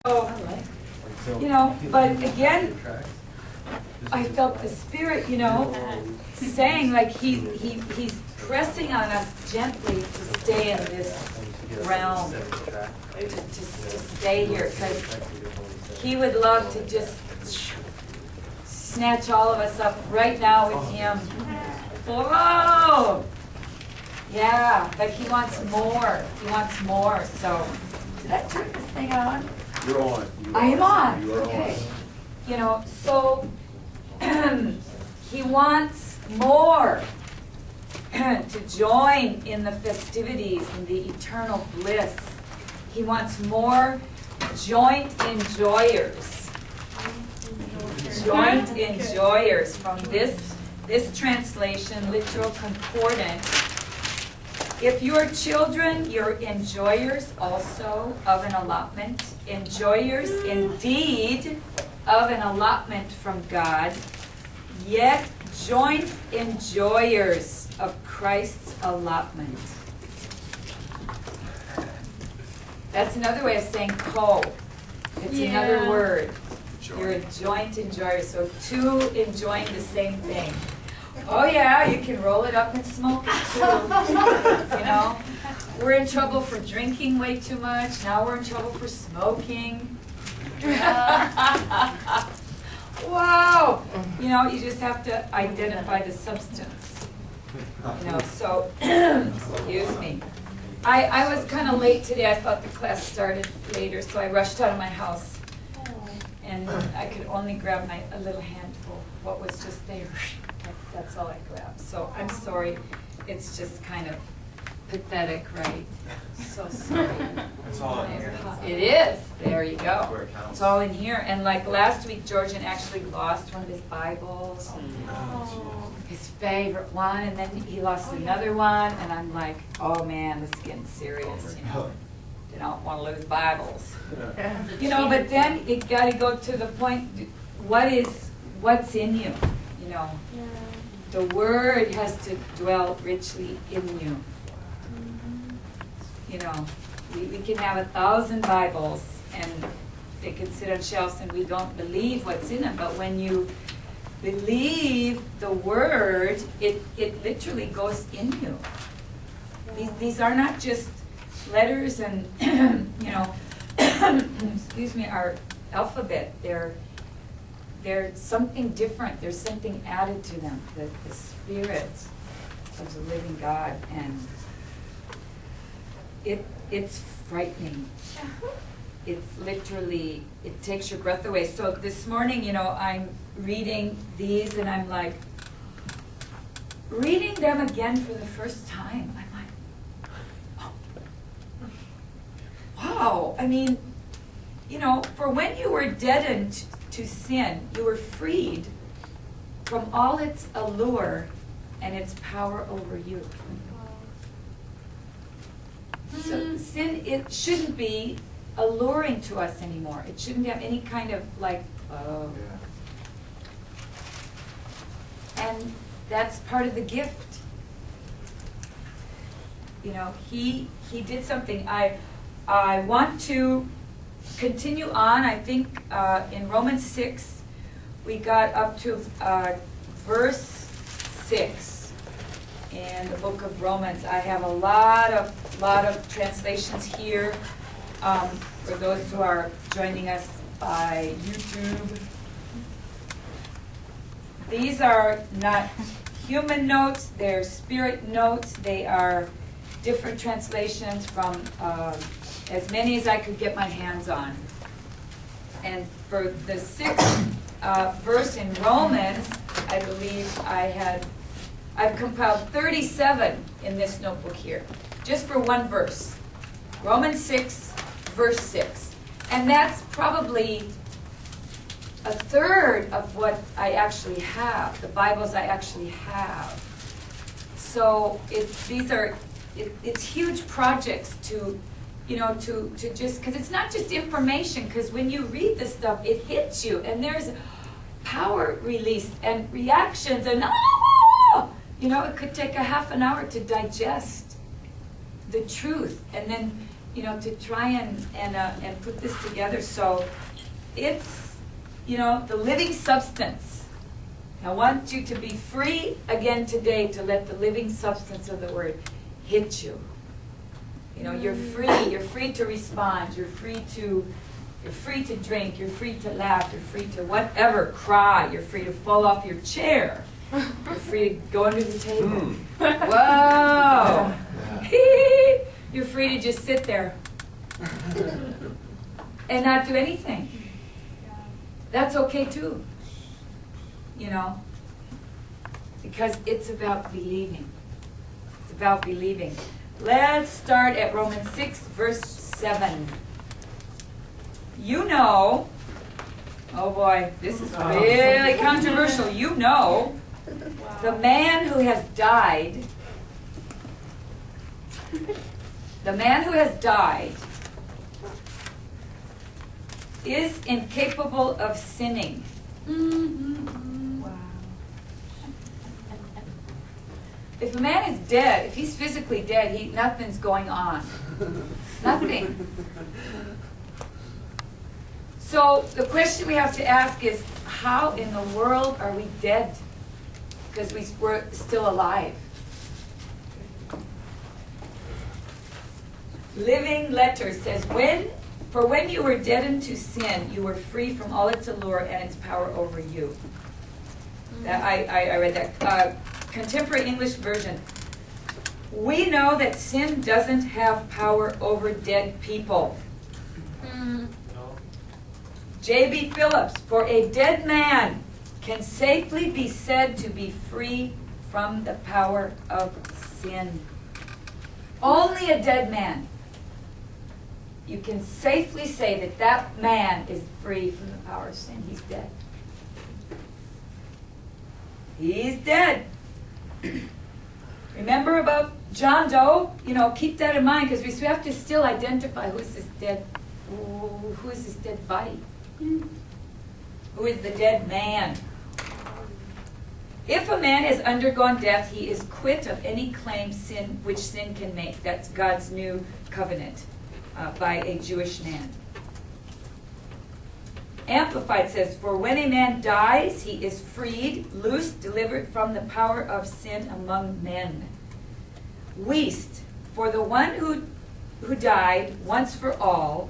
But again, I felt the Spirit, saying like he's pressing on us gently to stay in this realm, to stay here, because he would love to just snatch all of us up right now with him. Whoa! Yeah, but he wants more. He wants more. So, did I turn this thing on? You're on. I am on. You are Okay. on. So he wants more to join in the festivities and the eternal bliss. He wants more joint enjoyers. Joint enjoyers from this translation, literal concordance. If your children, you're enjoyers also of an allotment, enjoyers indeed of an allotment from God, yet joint enjoyers of Christ's allotment. That's another way of saying co. It's another word. You're a joint enjoyer, so two enjoying the same thing. Oh yeah, you can roll it up and smoke it too. We're in trouble for drinking way too much. Now we're in trouble for smoking. Wow. You just have to identify the substance. So, excuse me. I was kind of late today. I thought the class started later, so I rushed out of my house. And I could only grab a little handful, what was just there. That's all I grabbed. So I'm sorry. It's just kind of pathetic, right? So sorry. It's all in here. It is. There you go. It's all in here. And like last week, Georgian actually lost one of his Bibles. His favorite one. And then he lost another one. And I'm like, oh man, this is getting serious. They don't want to lose Bibles. But then it got to go to the point, what's in you? The Word has to dwell richly in you. We can have 1,000 Bibles and they can sit on shelves and we don't believe what's in them. But when you believe the Word, it literally goes in you. These are not just letters and, excuse me, our alphabet. They're something different. There's something added to them, the Spirit of the living God. And it's frightening. It's literally, it takes your breath away. So this morning, I'm reading these and I'm like, reading them again for the first time. I'm like, oh, wow. I mean, for when you were deadened to sin, you were freed from all its allure and its power over you. So sin, it shouldn't be alluring to us anymore. It shouldn't have any kind of and that's part of the gift. He did something. I want to continue on. I think in Romans 6 we got up to verse 6 in the book of Romans. I have a lot of translations here for those who are joining us by YouTube. These are not human notes, they're spirit notes. They are different translations from as many as I could get my hands on. And for the 6th verse in Romans, I believe I've compiled 37 in this notebook here, just for one verse. Romans 6, verse 6. And that's probably a third of what I actually have, the Bibles I actually have. So it's huge projects to just, because it's not just information, because when you read this stuff, it hits you, and there's power release and reactions, and it could take a half an hour to digest the truth, and then to try and put this together. So it's, the living substance. I want you to be free again today to let the living substance of the word hit you. You're free. You're free to respond. You're free to drink. You're free to laugh. You're free to whatever, cry. You're free to fall off your chair. You're free to go under the table. Whoa! You're free to just sit there and not do anything. That's okay too. Because it's about believing. It's about believing. Let's start at Romans 6, verse 7. Oh boy, this is really controversial. The man who has died, is incapable of sinning. Wow. If a man is dead, if he's physically dead, nothing's going on. Nothing. So the question we have to ask is, how in the world are we dead? Because we're still alive. Living Letter says, when you were dead unto sin, you were free from all its allure and its power over you. I read that. Contemporary English version. We know that sin doesn't have power over dead people. J.B. Phillips, for a dead man can safely be said to be free from the power of sin. Only a dead man. You can safely say that man is free from the power of sin. He's dead. He's dead. Remember about John Doe? Keep that in mind, because we have to still identify who is this dead body. Who is the dead man? If a man has undergone death, he is quit of any claim which sin can make. That's God's new covenant by a Jewish man. Amplified says, for when a man dies, he is freed, loosed, delivered from the power of sin among men. Weist, for the one who died once for all,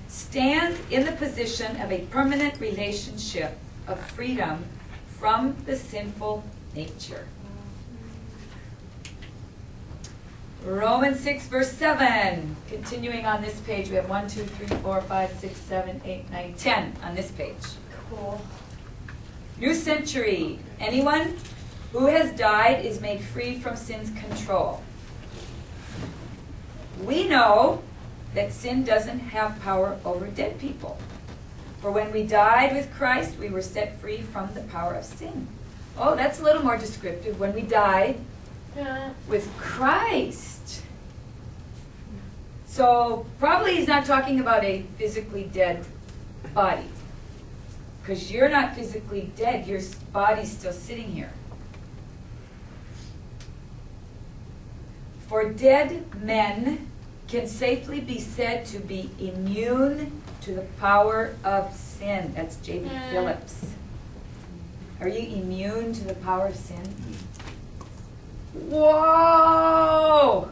stands in the position of a permanent relationship of freedom from the sinful nature. Romans 6, verse 7. Continuing on this page, we have 1, 2, 3, 4, 5, 6, 7, 8, 9, 10 on this page. Cool. New Century. Anyone who has died is made free from sin's control. We know that sin doesn't have power over dead people. For when we died with Christ, we were set free from the power of sin. Oh, that's a little more descriptive. When we died with Christ. So probably he's not talking about a physically dead body. Because you're not physically dead. Your body's still sitting here. For dead men can safely be said to be immune to the power of sin. That's J.B. Phillips. Are you immune to the power of sin? Whoa!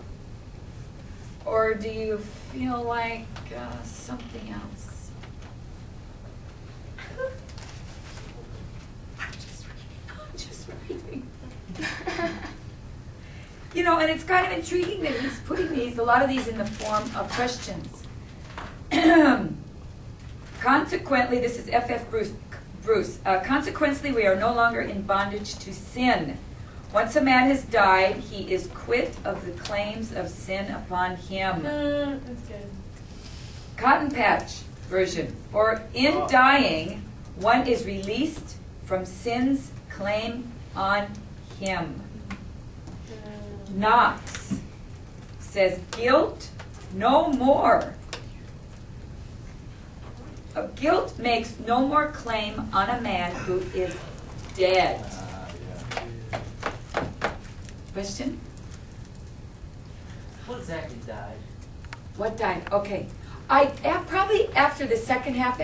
Or do you feel like something else? I'm just reading. And it's kind of intriguing that he's putting a lot of these in the form of questions. Consequently, this is F.F. Bruce. Consequently, we are no longer in bondage to sin. Once a man has died, he is quit of the claims of sin upon him. That's good. Cotton Patch version. For in dying, one is released from sin's claim on him. Knox says guilt no more. Guilt makes no more claim on a man who is dead. Question? What exactly died? What time? Okay. Probably after the second half, after